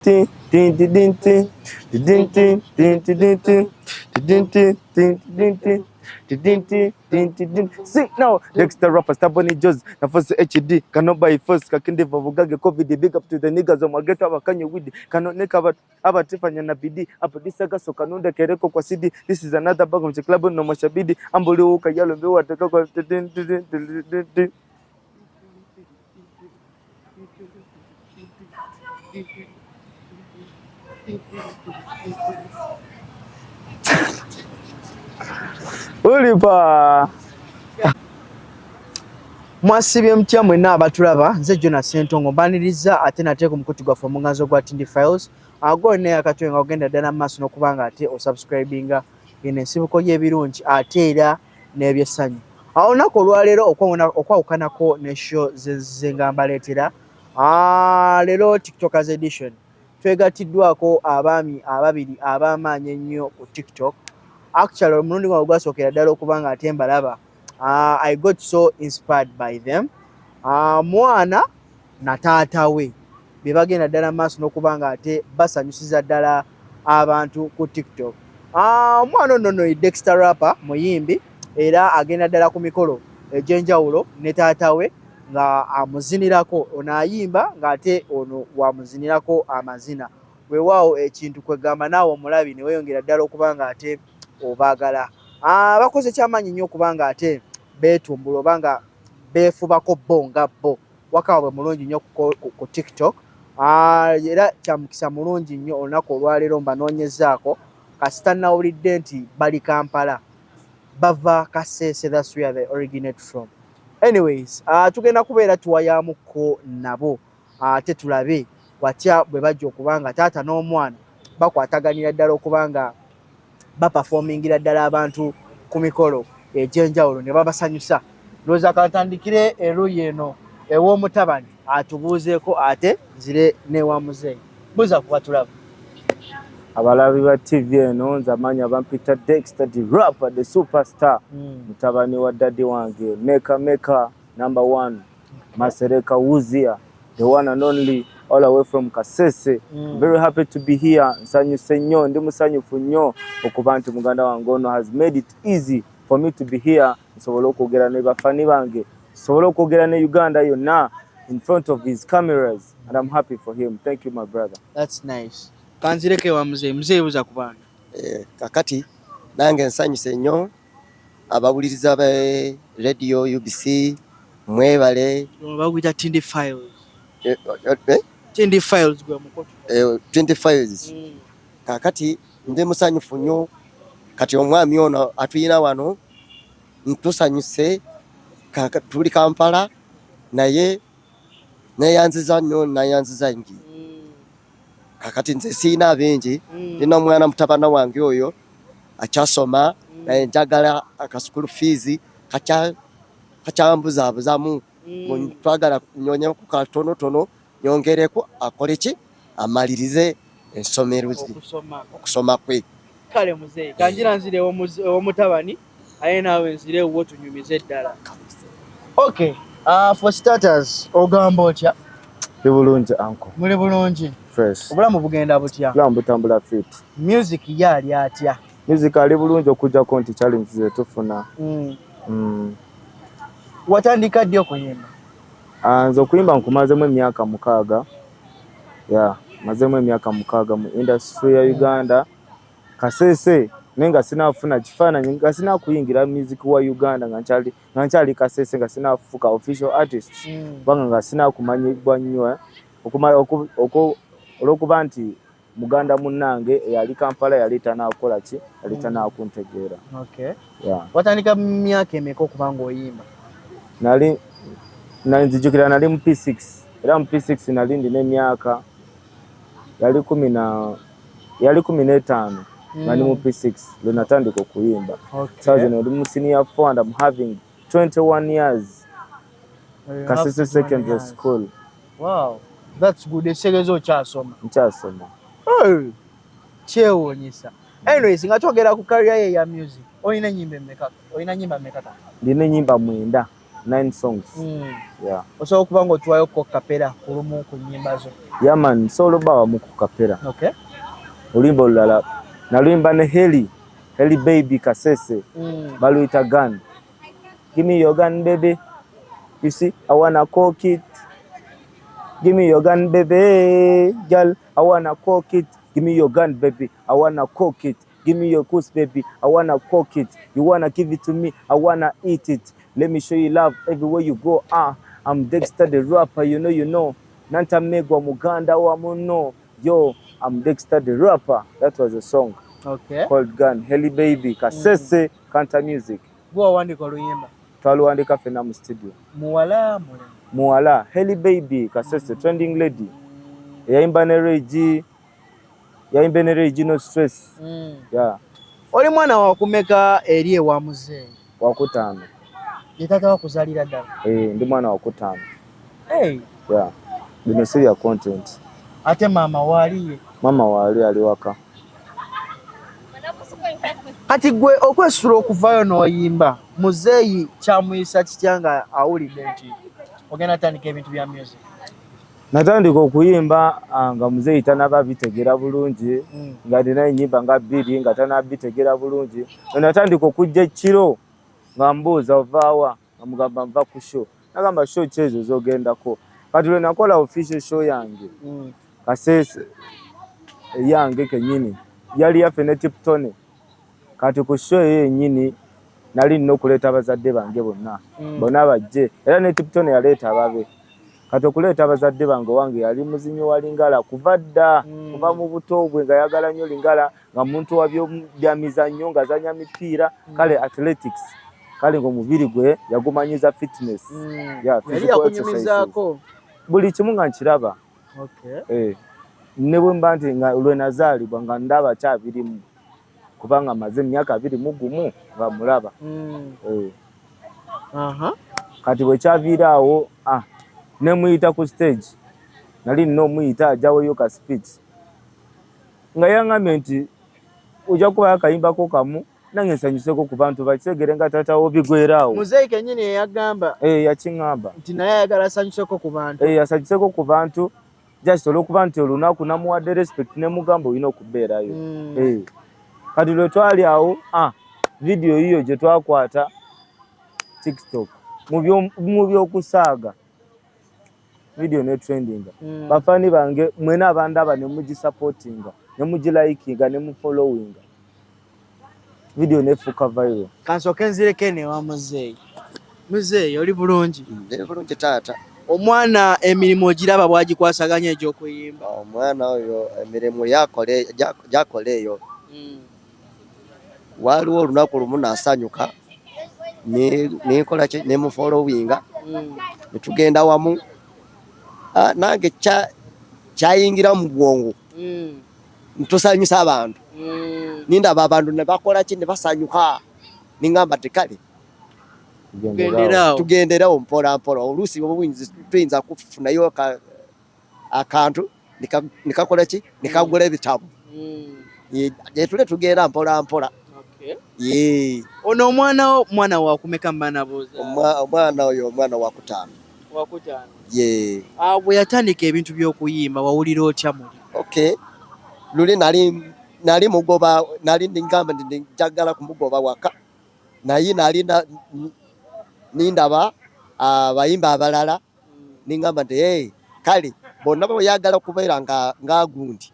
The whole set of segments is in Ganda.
See now, Dexter rapper, Staboni Joes, na first HD, cannot buy first, Kakinde Vavugage, COVID, big up to the niggas on Margeta, Wakanyo Widi, cannot make about Tiffany and Abidi, Apodisaka, so Kanunda Kereko Kwasidi. This is another bag of the club, no Mashabidi, Ambulu, Kayalo, the Coco. Oliver mwasibye mutya mwenna abatulaba nze Jonas Sentongo mbaniriza ate nate ku mukutu gwaffe omuganzo gwa Tindi Files agone akatwenga ogenda ddala maaso n'okubanga ate osubscribinga eno ensibuko y'ebirungi ate era n'ebyesanyu. Awo olunaku olwaleero okwawukanako ne show ze nga mbaleetera leero TikTokers edition twegattiddwako abaami ababiri ab'amaanyi ennyo ku TikTok. Actually omulundi gwange gwasookera ddala okubanga ate mbalaba. I got so inspired by them. Mwana na taata we be bagenda ddala maaso n'okubanga ate basanyusiza ddala abantu ku TikTok. Mwana ono Dexter rapper muyimbi era agenda ddala ku mikolo egy'enjawulo ne taata we nga amuzinirako, ono ayimba ng'ate ono wamuzinirako amazina. Weewaawo ekintu kwegamba naawe omulabi ne weeyongera ddala okubanga ate obaagala. Bakoze kyamaanyi nnyo okubanga ate beetumbula oba nga beefubako bo nga bo. Wakaabwe mulungi nnyo ku TikTok. Era kyamukisa mulungi nnyo olunaku olwaleero mbanoonyezaako kasita nawulidde nti bali Kampala bava Kasese, that's where they originate from. Anyways, tugenda kubeera tuwayaamuko nabo ate tulabe watya bwe bajja okubanga taata n'omwana bakwataganira ddala okubanga baperformingira ddala abantu ku mikolo egy'enjawulo ne babasanyusa. Ndowooza katandikire eruyi eno ew'omutabani atubuuzeeko ate nzire n'ewa muzeeyi. Buuza kuba tulaba. Abalabi ba TV eno nze amanyi abampita Dexter the rapper, the superstar. Mutabani wa daddy wange, Meka number 1, Masereka Wuzia, the one and only, all the way from Kasese. Very happy to be here. Nsanyuse nnyo, ndi musanyufu nnyo okuba nti muganda wange ono has made it easy for me to be here. Nsobola okwogera ne bafani bange, nsobola okwogera ne Uganda yonna in front of his cameras, and I'm happy for him. Thank you my brother. That's nice. Kanzireke wa muzeeyi buza kubanga. Kakati nange nsanyuse nnyo abawuliriza ba radio UBC mwebale. Baguyita Tindi Files. Tindi Files gwe mukoto. Tindi Files. Kakati ndi musanyufu nnyo kati omwami ono atuyina wano ntusanyuse tuli Kampala naye neyanziza nnyo nayanziza ngi. Kakati nze siina bingi nina mwana mutabana wange oyo akyasoma naye njagala akasukulu fees kakyambuzaabuzamu twagala nyonye ku katonotono nyongereko akole ki amalirize ensomero okusoma kwe. Kale muzeeyi kanjira nzire omutabani aye naawe nzire wo tunyumize ddala. Okay, for starters ogamba otya? Bulungi uncle. Muli bulungi? Fresh. Obulamu bugenda butya? Obulamu butambula fit. Music yali atya? Music ali bulungi okujjako nti challenges zetufuna. Watandika ddi okuyimba? Nze okuyimba nkumazemu emyaka 6. Yeah, mazemu emyaka 6 mu industry ya Uganda. Kasese nenga sinafuna kifaananyi nga sinakuyingira music wa Uganda nga nkyali Kasese nga sinafuka official artist. Banga nga sinakumanyibwa nnyo olwokuba nti muganda munnange eyali Kampala yali tanaakola ki yali tanaakuntegeera. Okay. Yeah. Watandika myaka emeka okubanga oyimba? Nzijukira nali mu P6 era mu P6 nali ndina emyaka yali 15 nali mu P6 lwe natandika okuyimba. So ndi mu senior 4 and I'm having 21 years. Kasese secondary school. Wow, that's good. Esegezo kyasoma. Nkyasoma. Kyewuunyisa. Anyways, nga twogera ku career ye ya music. Olina nyimba mmeka? Ndina ennyimba 9. 9 songs. Yeah. Osobola okuba ng'otuwayo ko kapera ku lumu ku nnyimba zo. Yeah man, solo bawa mu ku kapera. Okay. Oluyimba olulala naluyimba ne Heli Baby Kasese. Baluyita gun. Give me your gun baby. You see, I wanna cook it. Give me your gun baby. Girl, I wanna cook it. Give me your gun baby. I wanna cook it. Give me your goose baby. I wanna cook it. You wanna give it to me. I wanna eat it. Let me show you love everywhere you go. I'm Dexter the rapper, you know. Nanta Megwa Muganda wa muno. Yo, I'm Dexter the rapper. That was a song. Okay. Called Gun. Heli Baby Kasese Kanta Music. Gwa wandika oluyimba. Twaluwandika fena mu studio. Muwala Heli Baby Kasese trending lady. Yaimba ne Regi no stress. Yeah. Oli mwana wa kumeka eri ewa muzeeyi? Wakutaano. Ye taata wakuzaalira ddala? Ndi mwana wakutaano. Hey. Yeah. Bino si bya content. Ate maama waaliye? Maama waali ali waka. Kati gwe okwesula okuvaayo n'oyimba muzeeyi kyamuyisa kitya nga awulidde nti ogenda tandika ebintu bya music? Natandika okuyimba nga muzeeyi tanaba bitegera bulungi, nga nina ennyimba nga 2 nga tanabitegera bulungi. Natandika okujja ekiro nga mbuuza ovaawa, nga mugamba nva ku show. Nagamba show ki ezo z'ogendako? Kati lwe nakola official show yange Kasese yange kennyini yali yaffe ne Tiptone. Kati ku show yennyini nali nina okuleeta abazadde bange bonna bajje, era ne Tiptone yaleeta ababe. Kati okuleeta abazadde bange wange yali muzinyi wa Lingala kuva dda, kuva mu buto bwe nga yagala nnyo Lingala, nga muntu wa bya mizannyo ng'azanya mipiira, kale athletics, kale ng'omubiri gwe yagumanyiza fitness. Yali yakunyumizaako? Buli kimu nga nkiraba. Ne bwe mba nti lwe nazaalibwa nga ndaba kyabirimu, kubanga maze emyaka 21 nga mulaba. Kati bwe kyaviiraawo ne muyita ku stage, nali nina omuyita ajaweyo ka speech nga yaŋŋambye nti ojja kubayo akayimbako kamu nange nsanyuseko ku bantu bakitegere nga taatawo bigweraawo. Muzeeyi kennyini yeyagamba? Yakiŋŋamba nti naye ayagala asanyuseko ku bantu. Asanyuseko ku bantu just olw'okuba nti olunaku namuwadde respect ne mugamba olina okubeerayo. Kati lwe twali awo vidiyo yiyo gye twakwata TikTok mu by'okusaaga video ne trendinga. Bafani bange mwena abandaba ne mugisupportinga, ne mugilayikinga, ne mufollowinga. Video ne fuka viral. Kansoke nzireko ene wa muzeeyi. Muzeeyi oli bulungi? Ndi bulungi taata. Omwana emirimu ogiraba bwagikwasaganya egy'okuyimba? Omwana oyo emirimu gyakola eyo. Waliwo olunaku lumu nasanyuka nekola ki ne mufollowinga, ne tugenda wamu. Nange kyayingira mu bwongo ntusanyusa abantu, nindaba abantu ne bakola ki ne basanyuka, ningamba tekale tugenderawo mpola mpola. Oluusi tuyinza kufunayo akantu nikakola ki nikagula ebitabu, tule tugenda mpola mpola. Ono omwana wakumeka mbanabuuza? Omwana oyo omwana wakutaano. Bwe yatandika ebintu by'okuyimba wawulira otya muli? Luli nali mugoba, nali ningamba ndi njagala kumugoba waka, naye nali nindaba abayimba abalala, ningamba nti kale bonna boyagala kubeera nga gundi,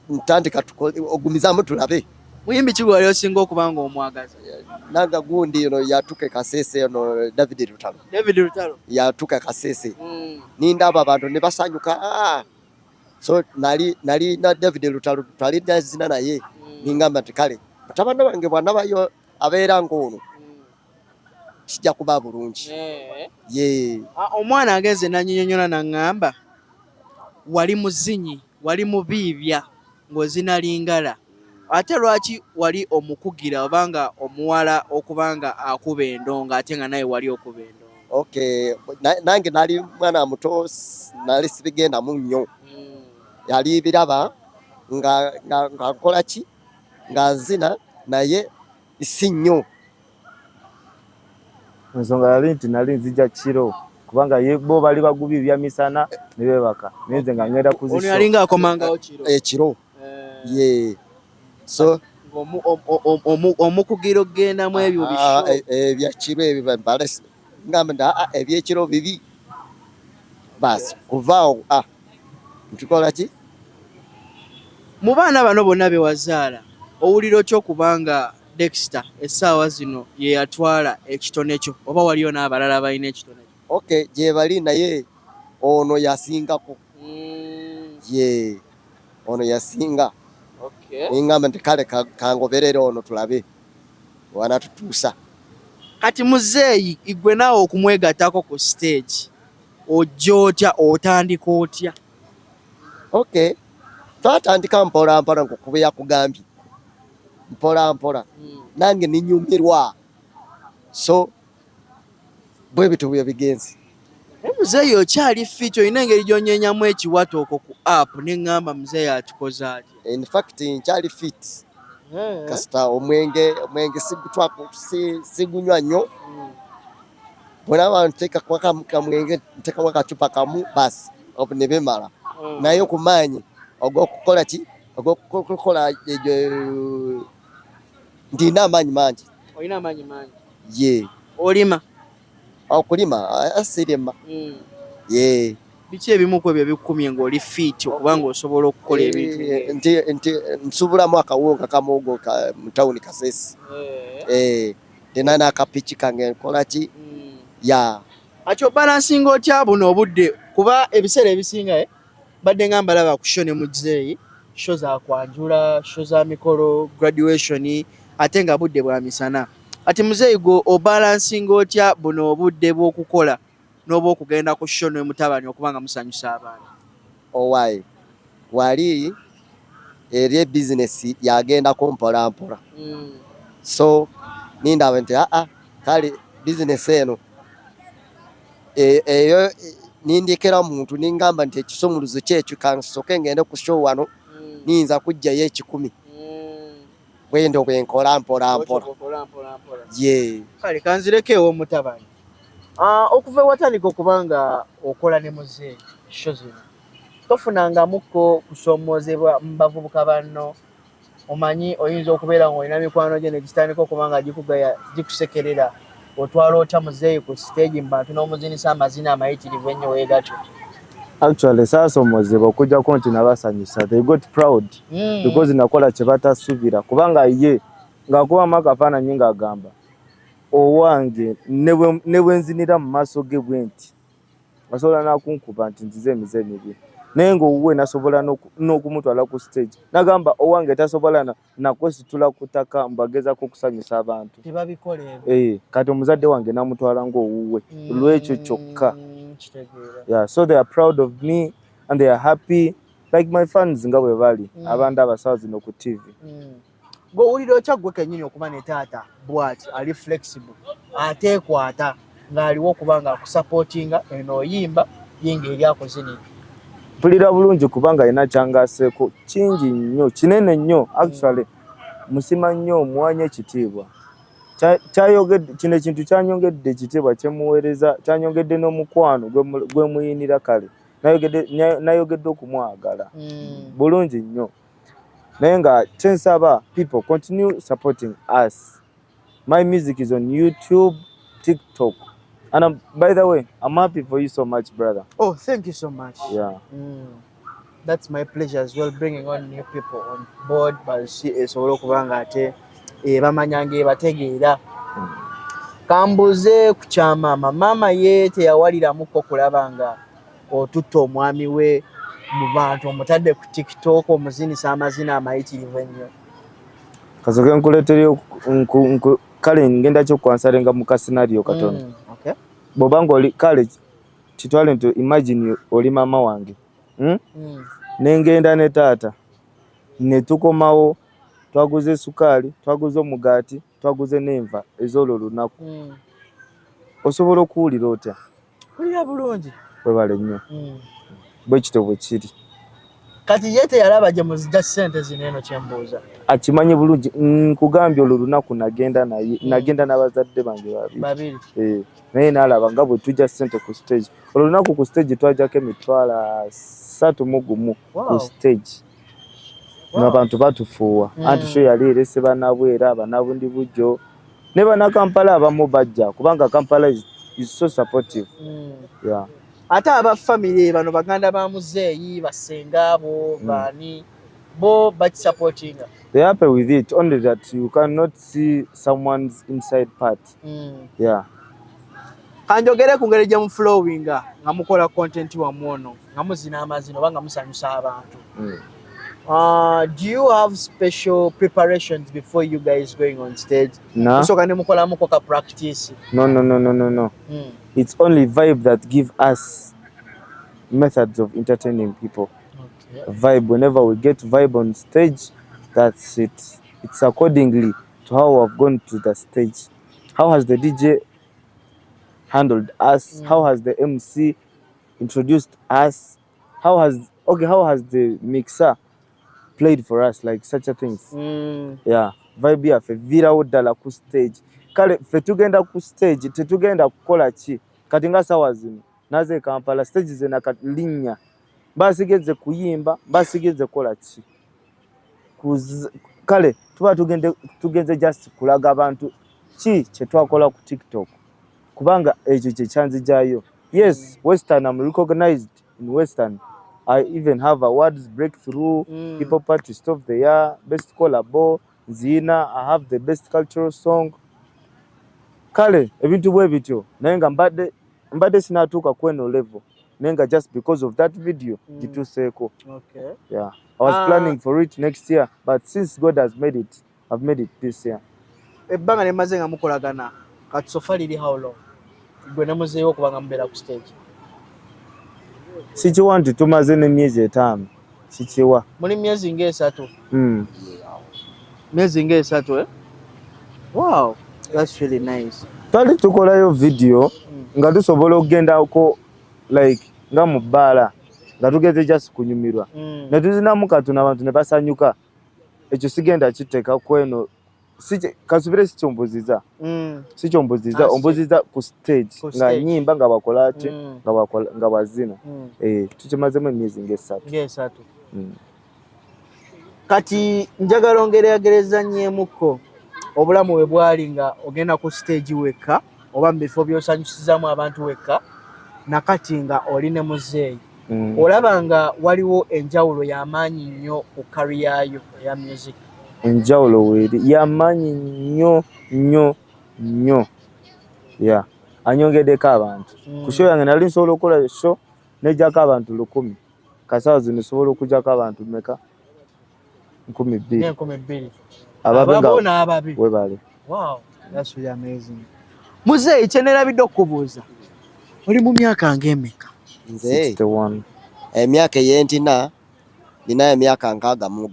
ntandika ogumizamu tulabe. Muyimbi ki gwali osinga okuba nga omwagaza? Nanga gundi ono yatuka Kasese, ono David Lutalo yatuka Kasese. Nindaba abantu ne basanyuka. So nali na David Lutalo twali nazina naye, ningamba nti kale mutabani wange bwanabayo abeera ng'ono kijja kuba bulungi. Omwana agenze nanyinyonyola naŋŋamba wali muzinyi, wali mubiibya ng'ozina Lingala, ate lwaki wali omukugira obanga omuwala okubanga akuba endongo ate nga naye wali okuba endongo? Nange nali mwana muto, nali sibigenda mu nnyo. Yali biraba nga nkola ki nga nzina naye si nnyo. ensonga yali nti nali nzija kiro kubanga bo bali bagubi bya misana ne bebaka nenze nga ngenda kuzisho ono yalinga akomangawo kiro ye so omukugiro genda mu ebyo bisho ebya kiro ebyo balesi ngamba nda ebyekiro bibi basi kuvaawo ntukola ki mu baana bano bonna bewazaala owuliro kyo kubanga Dexter essaawa zino ye yatwala ekitone kyo oba waliyo n'abalala balina ekitone kyo? Okay, gye bali naye ono yasingako. Ye ono yasinga. Ngamba nti kale kangoberere ono tulabe wanatutuusa. Kati muzeeyi igwe naawe okumwegattako ku stage ojja otya otandika otya? Okay, twatandika mpola mpola nkukuba yakugambye mpola mpola nange ninyumirwa so bwe bitu bye bigenzi. Muzeeyi okyali fit olina engeri gy'onyeenyamu ekiwato okwo ku app neŋŋamba muzeeyi atukoze atya? In fact nkyali fit kasita omwenge sigutwako sigunywa nnyo bw'olaba nteeka kamwenge nteekamu akacupa kamu basi obu ne bimala naye ku maanyi ogw'okukola ki ogw'okukola ndina amaanyi mangi. Olina amaanyi mangi? Ye olima? Okulima asirima ye biki ebimu ku ebyo bikukumye ng'oli fit okubanga osobola okukola ebintu nti nsubulamu akawunga kamuogo mu tawuni Kasese tena n'akapiki kange nkola ki ya ati obalansinga otya buno obudde kuba ebiseera ebisinga badde nga mbalaba ku show ne muzeeyi show za kwanjula show za mikolo graduation ate nga budde bwa misana ati muzeeyi gwe obalansinga otya buno obudde bw'okukola n'oba okugenda ku show ne mutabani okubanga musanyusa abaana? Owaye wali eri business yagendako mpola mpola so nindaba nti kale business eno eyo nindikira muntu ningamba nti ekisumuluzo kyekyo kansoke ngende ku show wano niyinza kujjayo 10 bwendo bwenkola mpola mpola ye kale kanzirekeewo mutabani. Okuva watandika okubanga okola ne muzeeyi show zino tofunangamuko kusomoozebwa mu bavubuka banno? Omanyi oyinza okubeera ng'olina mikwano gye ne gitandika okubanga gikusekerera otwala otya muzeeyi ku stage mu bantu n'omuzinisa amazina amayitirivu ennyo weegatyo? Actually saasomozebwa okujjako nti nabasanyusa they got proud because nakola kye batasuubira kubanga ye ng'akubamu akafaananyi ng'agamba owange ne bwe nzinira mu maaso ge bwe nti asobola n'akunkuba nti nzize emize mibi naye ng'owuwe nasobola n'okumutwala ku stage nagamba owange tasobola nakwesitula ku ttaka mbagezako okusanyusa abantu tebabikola ebyo. Kati omuzadde wange namutwala ng'owuwe lw'ekyo kyokka. So they are proud of me and they are happy like my fans nga bwe bali abandi abasawo zino ku TV. Ng'owulira otya ggwe kennyini okuba ne taata bw'ati ali flexible ateekwata ng'aliwo okubanga akusapootinga eno oyimba yinga eri akuzinira? Mpulira bulungi kubanga alina kyangaseeko kingi nnyo kinene nnyo actually musima nnyo omuwanya ekitiibwa kino ekintu kyanyongedde ekitiibwa kyemuweereza kyanyongedde n'omukwano gwe muyinira kale nayogedde okumwagala bulungi nnyo naye nga kyensaba people continue supporting us. My music is on YouTube, TikTok. And by the way, I'm happy for you so much, brother. Oh, thank you so much. Yeah. That's my pleasure as well, bringing on new people on board. But esobola okubanga ate bamanyanga bategeera. Kambuze ku kyamaama maama ye teyawaliramuko kulabanga otutta omwami we mu bantu omutadde ku TikTok omuzinisa amazina amayitirivu ennyo. Kasoke nkuleeteyo kale ngenda kyokwansalenga mu kasinariyo katono. Bobanga oli kale kitwale nti imagine oli maama wange nengenda ne taata ne tukomawo twaguze sukaali twaguze omugaati twaguze n'enva ez'olwo lunaku osobola okuwulira otya? Kulira bulungi webale nnyo bwe kito bwe kiri. Kati yete yalaba je muzija sente zineno kyembuuza. Akimanyi bulungi nkugambye olwo lunaku nagenda naye nagenda n'abazadde bange babiri. Naye n'alaba nga bwe tujja sente ku stage. Olwo lunaku ku stage twajjako emitwalo 31 ku stage. N'abantu batufuuwa. Anti sho yali erese banabwera banabundi bujjo. Ne bannakampala abamu bajja kubanga Kampala is so supportive. Yeah. Ate aba family bano baganda ba muzeeyi basenga abo bani bo but supporting. They are happy with it, only that you cannot see someone's inside part. Yeah. Kanjogere ku ngeri gye mu flowinga nga mukola content wa muono nga muzina amazino banga musanyusa abantu. Do you have special preparations before you guys going on stage? No. So can you mukola mukoka practice? No. It's only vibe that give us methods of entertaining people. Okay. Vibe, whenever we get vibe on stage, that's it. It's accordingly to how we've gone to the stage. How has the DJ handled us? How has the MC introduced us? How has the mixer played for us, like such a things. Yeah, vibe ya fe vira odala ku stage. Kale fe tugenda ku stage, tetugenda kukola chi. Kati nga sawa zino naze Kampala stage zena kalinya. Basigeze kuyimba, basigeze kola chi. Kale tuba tugenze just kulaga abantu chi kye twakola ku TikTok. Kubanga ekyo kye chanzi jayo. Yes, Western, I'm recognized in Western. I even have awards, breakthrough, hip hop artist of the year, best collabo, Zina. I have the best cultural song. Kale ebintu bwe bityo nenga mbadde sinatuuka kweno level nenga just because of that video gituseeko. Okay. Yeah, I was planning for it next year, but since God has made it, I've made it this year. Ebbanga ne maze nga mukolagana kati safari li how long? Gwe ne muzeeyo kubanga mbeera ku stage. Sikiwa nti tumaze n'emyezi 5. Sikiwa. Muli myezi nga 3. Myezi nga 3 Wow, that's really nice. Twali tukolayo video nga tusobola okugendako like nga mu bbala nga tugeze just kunyumirwa. Ne tuzinamu katuna abantu ne basanyuka. Ekyo sigenda kiteeka kweno. Kasubire sikyombuziza. Sikyombuziza, ombuziza ku stage nga nyimba nga bakola ati nga bazina. Tukimazemu emyezi nga 3. Kati njagala ongereagereza nyemuko obulamu bwe bwali nga ogenda ku stage weka oba mu bifo by'osanyusizamu abantu weka nakati nga oli ne muzeeyi. Olaba nga waliwo enjawulo y'amaanyi nnyo ku career yo eya music. Enjawulo weri y'amaanyi nnyo. Yeah. Anyongedeko abantu. Ku show yange nali nsobola okukola show nejjako abantu 100. Kasawa zino nsobola okujjako abantu meka? 12,000. Ababona ababi. Webale. Wow, that's really amazing. Muzeeyi kyenerabidde okubuuza. Oli mu myaka ng'emeka? Nze 61. Emyaka yentina nina emyaka 61.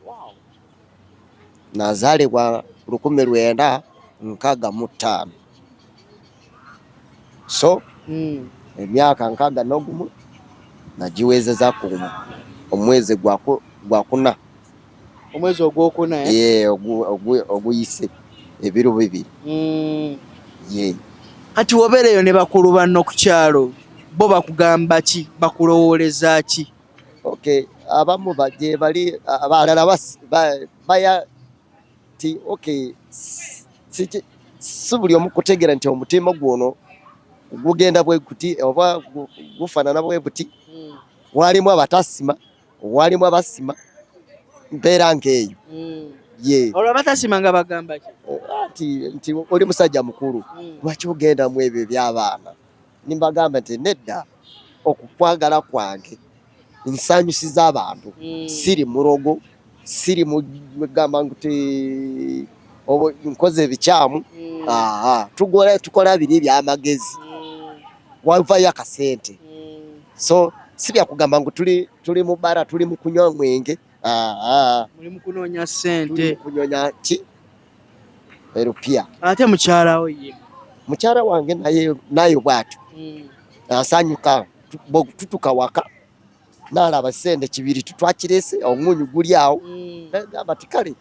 Wow. Nazaalibwa 1965. So emyaka 61 nagiwezeza ku omwezi gwa kuna. Omwezi ogwokuna oguyise ebiro 2. Kati wobeereyo ne bakulu banno ku kyalo bo bakugamba ki, bakulowooleza ki? Okay, abamu baje bali abalala baya ti okay si buli omu kutegeera nti omutima gwono gugenda bwe kuti oba gufaanana bwe buti. Walimu abatasima, walimu abasima, mbeera ng'eyo. Olwo abatasima nga bagamba ki? Nti oli musajja mukulu, lwaki ogenda mu ebyo by'abaana? Nimbagamba nti nedda, okukwagala kwange nsanyusiza abantu. Siri murogo, siri mugamba nti nkoze ebikyamu. Tukola biri by'amagezi. Wavayo akasente. So si byakugamba ngu tuli mu bara, tuli mu kunywa mwenge. Muli mu kunoonya ssente. Kunyonya ki? Erupia. Ate mukyalawo ye? Mukyala wange naye bw'atyo. Asanyuka tutuka waka nalaba sente kibiri tutwakirese omunyu guli awo gamba tikale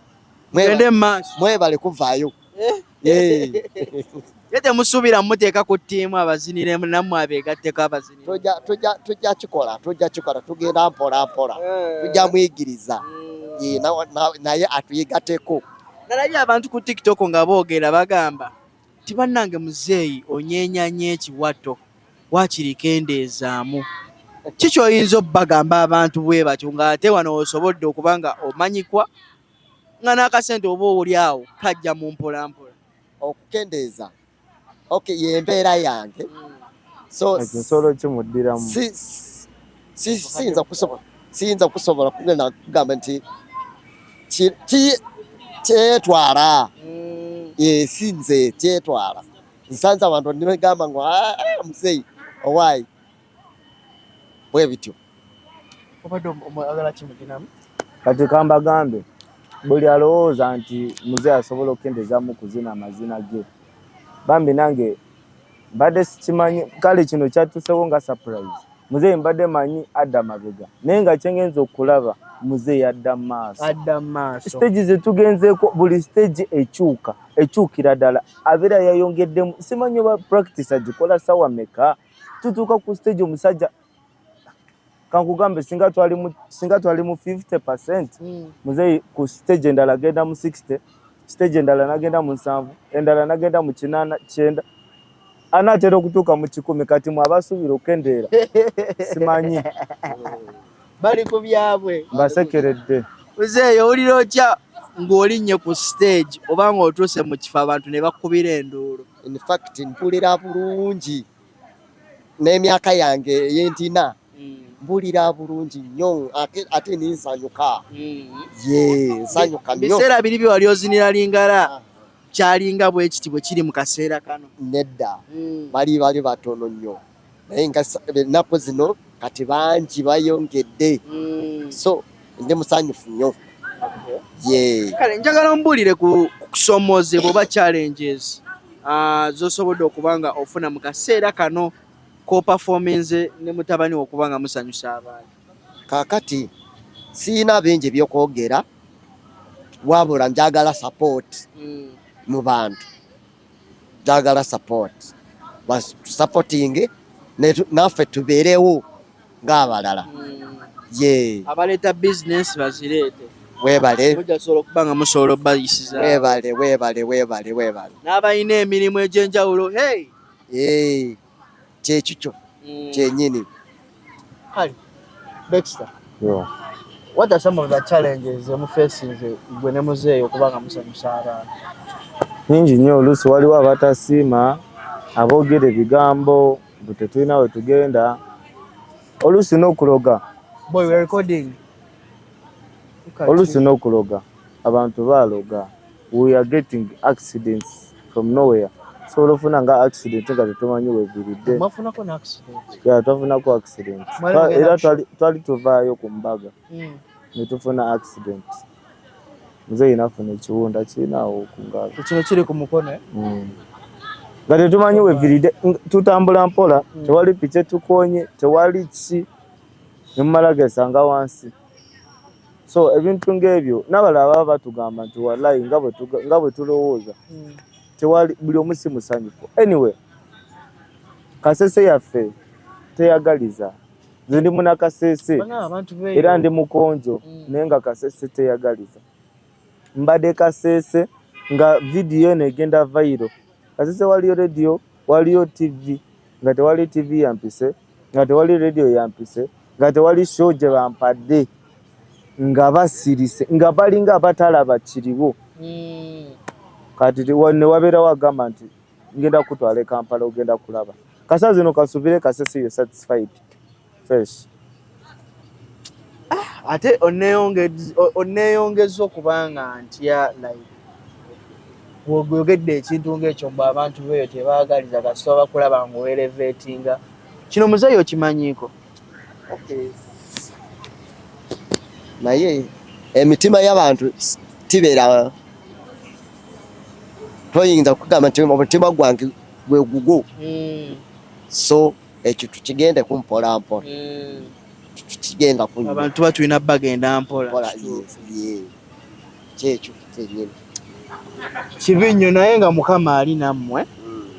mwende maaso mwebale kuvaayo yete musubira muteeka ku ttiimu abazinire nammwe abeegatteko abazinire tujja kikola tugenda mpola tujja muyigiriza naye atuyigateko. nalabye abantu ku TikTok nga boogera bagamba tibannange muzeeyi onyenyanye ekiwato waakiri kendeezaamu kiki oyinza obbagamba abantu bwe batyo ng'ate wano osobodde okuba nga omanyikwa nga n'akasente oba oli awo kajja mu mpolampola okukendeeza yembeera yange so ekisolo kimuddiramu siyinza kusobola kugenda kugamba nti kyetwala sinze kyetwala nsanze abantu nibagamba ngo muzeeyi owaayi bwe bityo kati kambagambe buli alowooza nti muzeeyi asobola okukendeezaamu kuzina amazina ge bambi nange mbadde sikimanyi kale kino kyatusewo nga surprise muzeeyi mbadde manyi adda mabega naye nga kyengenza okulaba muzeeyi adda maaso stage zetugenzeeko buli stage ekyukira ddala abeera yayongeddemu simanyi oba practice agikola sawa meka tutuuka ku stage omusajja kankugambe singa twali mu 50% muzeeyi ku stage endala agenda mu 60 stage endala nagenda mu 7 endala nagenda mu 8 anaatera okutuuka mu 10 kati mwabasuubira okendeera simanyi bali ku byabwe mbasekeredde muzeeyi owulira otya ng'olinnye ku stage oba ng'otuuse mu kifo abantu ne bakubira enduulu? In fact mpulira bulungi n'emyaka yange yentina mpulira bulungi nnyo ate ninsanyuka nsanyuka nnyo. Biseera biri bye wali ozinira Lingala kyalinga bwe kiti bwe kiri mu kaseera kano? Nedda bali batono nnyo naye ennaku zino kati bangi bayongedde so ndi musanyufu nnyo. Kale njagala ombuulire ku kusomoozebwa oba challenges z'osobodde okuba nga ofuna mu kaseera kano ko performance ne mutabani okuba nga musanyusa abantu. Kaakati siina bingi ebyokwogera wabula njagala support mu bantu, njagala support supporting naffe tubeerewo ng'abalala. Abaleeta business bazireete weebale mujasobola okuba nga musobola obbayisiza weebale n'abalina emirimu egy'enjawulo kyekikyo kyennyini. Dexter, what are some of the challenges mu facing gwe ne muzeeyi okuba nga musanyusa abantu? Nyingi nnyo. Oluusi waliwo abatasiima aboogera ebigambo bwe tetulina we tugenda, oluusi n'okuloga. Boy, we are recording. Oluusi n'okuloga abantu baaloga. We are getting accidents from nowhere. Sobola ofuna nga accident nga tetumanyi weeviridde. Mwafunako na accident? Twafunako accident. Era twali tuvaayo ku mbaga ne tufuna accident. Muzeeyi nafuna ekiwunda kirinawo ku ngalo. Kino kiri ku mukono? Nga tetumanyi weeviridde, tutambula mpola, tewali piki etukonye, tewali ki, ne mumala gesanga wansi. So ebintu ng'ebyo n'abalala baba batugamba nti wallahi nga bwe tulowooza tewali, buli omu si musanyufu. Anyway, Kasese yaffe teyagaliza. Nze ndi muna Kasese era ndi mukonjo naye nga Kasese teyagaliza. Mbadde Kasese nga vidiyo eno egenda viral. Kasese waliyo radio, waliyo TV, nga tewali TV yampise, nga tewali radio yampise, nga tewali show gye bampadde, nga basirise, nga balinga abatalaba kiriwo. Kati ne wabeerawo agamba nti ngenda kutwala e Kampala ogenda kulaba. Kasa zino kasubire Kasese yo satisfied fresh. Ate oneeyongeza okubanga ntya like bw'oyogedde ekintu ng'ekyo mbu abantu beeyo tebaagaliza kasita bakulaba ng'owereveetinga. Kino muzeeyi okimanyiiko? Naye emitima y'abantu tibeera, toyinza kugamba nti omutima gwange gwe gugwo. So ekyo tukigende kumpola mpola. kigenda kunyuma abantu batulina bagenda mpola kyekyo kyenyini kibi nnyo naye nga Mukama ali nammwe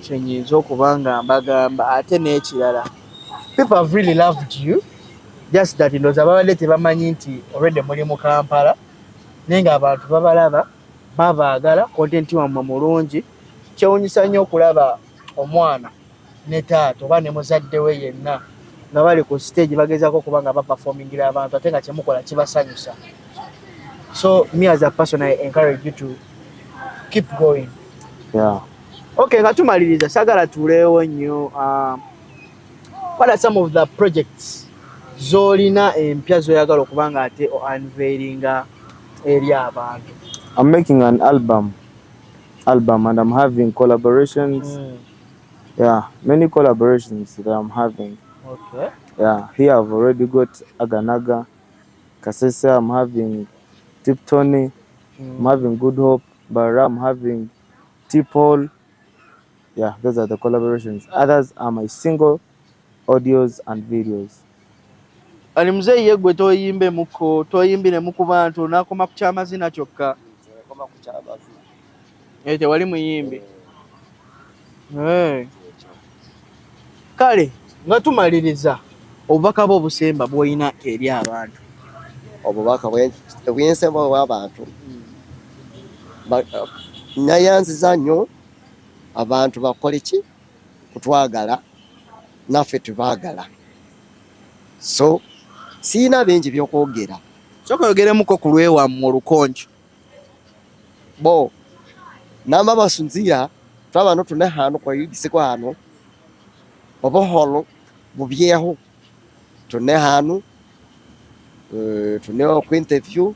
kyenyinza okuba nga mbagamba ate n'ekirala people have really loved you just that ndowooza babadde tebamanyi nti already muli mu Kampala naye nga abantu babalaba babaagala kontenti wammwe mulungi kyewunyisa nnyo okulaba omwana ne taata oba ne muzadde we yenna nga bali ku stage bagezaako okuba nga baperformingira abantu ate nga kyemukola kibasanyusa. So me as a person I encourage you to keep going. Yeah. Okay, nga tumaliriza sagala tuleewo nnyo what are some of the projects zolina empya zoyagala okuba nga ate unveilinga eri abantu? I'm making an album and I'm having collaborations. Yeah, many collaborations that I'm having. Okay. Yeah, here I've already got Aganaga, Kasese, I'm having Tiptony, I'm having Good Hope, Bara, I'm having T-Paul. Yeah, those are the collaborations. Others are my single audios and videos. Ali mzee yegwe toyimbe muko toyimbire muku bantu nakoma ku kyamazina kyokka. Tewali muyimbi. Kale nga tumaliriza obubaka bw'obusemba bw'olina eri abantu. Obubaka bw'ensemba bw'abantu nayanziza nnyo abantu bakole ki kutwagala naffe tubaagala. So siina bingi by'okwogera. Sooka yogeremuko ku lwewammwe olukonjo. Bo namba basunzira twaba no tune hano kwa yibisiko hano oboholo bubyeho tune hano tune ku interview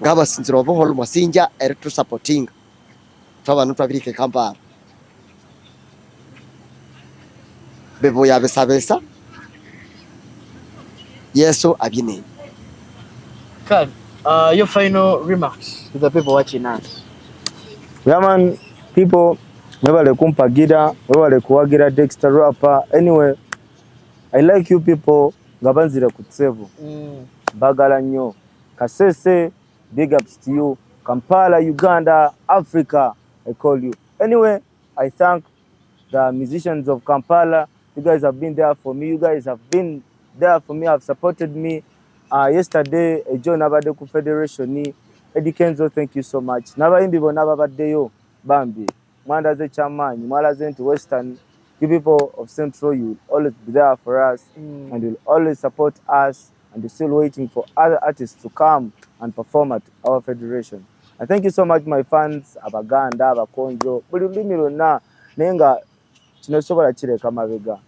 ngaba sinzira oboholo masinja erectro supporting twaba no twabirike Kampala bebo yabesabesa yeso abyine. Kale your final remarks to the people watching us. Yeah man, people mwebale kumpagira, mwebale kuwagira Dexter Rapper. Anyway, I like you people ngabanzire kutsevu. Bagala nnyo. Kasese, big ups to you. Kampala, Uganda, Africa, I call you. Anyway, I thank the musicians of Kampala. You guys have been there for me. You guys have been there for me, have supported me. Yesterday, John Abadeku Federation, Eddie Kenzo, thank you so much. Naba imbibo naba badeyo, Bambi. Mwanda ze Chamanyi, Mwala Zenti Western. You people of Central, you will always be there for us and you'll always support us, and you're still waiting for other artists to come and perform at our federation. And thank you so much, my fans, Abaganda, Abakonjo, Bululimi na nenga chinosobola kireka mabega.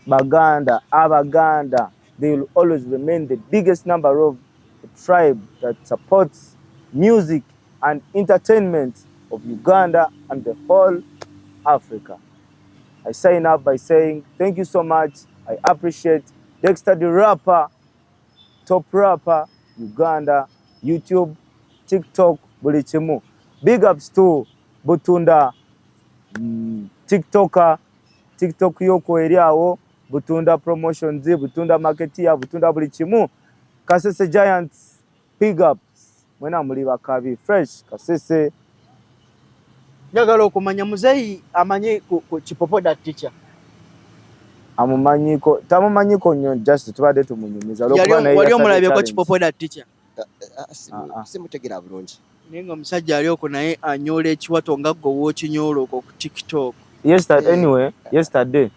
Baganda, Abaganda, they will always remain the biggest number of the tribe that supports music and entertainment of Uganda and the whole Africa. I sign up by saying thank you so much. I appreciate Dexter the Rapper, top rapper, Uganda, YouTube, TikTok, buli kimu. Big ups to Butunda, TikToker, TikTok yoko eriawo, Butunda promotions, Butunda marketeer, Butunda buli kimu. Kasese Giants, big ups. Mwena muli bakabi fresh, Kasese. Njagala okumanya muzeyi amanyi ku Chipopoda teacher. Amumanyiko, tamumanyiko nnyo just tubadde tumunyumiza. Wali omulabye ko Chipopoda teacher. Simutegera bulungi. Nenga omusajja ali oko naye anyola ekiwato nga ggo w'okinyola oko ku TikTok. Yesterday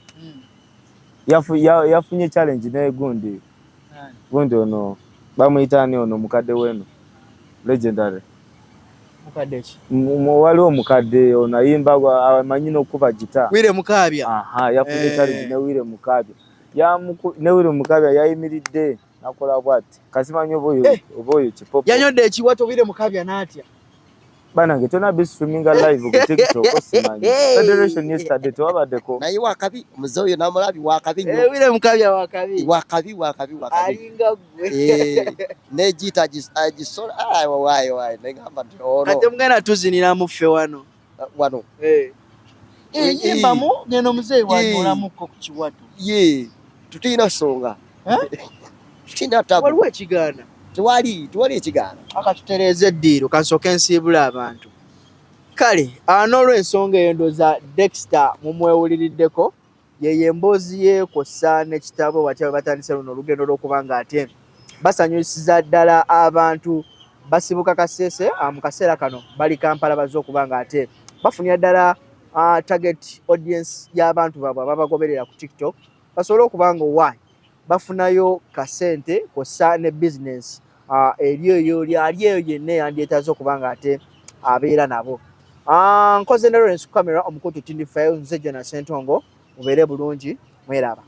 yafunye challenge naye gundi ono bamuyitani ono mukadde weno legendary mukadechi waliwo mukadde ono ayimba amanyi n'okuba gita Wire Mukabya. Yafunye challenge ne Wire Mukabya ne Wire Mukabya yayimiridde nakola bwati kasimanyi oboyo Chipopo yanyodde ekiwato Wire Mukabya n'atya banange tona be streaming live ku TikTok osimanyi federation yesterday twabaddeko naye wakabi muzoyo namulabi wakabi nnyo Wire Mukabya wakabi alinga gwe ne jita agisola wayi ngamba ono ate mugenda tuzinira mu ffe wano yimbamu ngeno muzeyi wanolamuko ku kiwato tutuyina songa China tabu. Waliwo ekigaana. Tuwali ekigaana. Akatutereeza eddiiro kansooke nsiibula abantu. Kale, n'olw'ensonga eyo ndooza Dexter mumwewuliriddeko ye emboozi ye kw'ossa n'ekitabo watya batandise luno olugendo lw'okuba ng'ate basanyusiza ddala abantu basibuka Kasese mu kaseera kano bali Kampala bazze okuba ng'ate bafunira ddala target audience y'abantu baabwe ababagoberera ku TikTok basobole okuba nga bafunayo kasente kw'ossa ne business eri eyo yenna eyandyetaaze okuba ng'ate abeera nabo. Nkoze ne Lawrence Camera omukutu Tindi Files nze Jonas Ssentongo mubeere bulungi mweraba.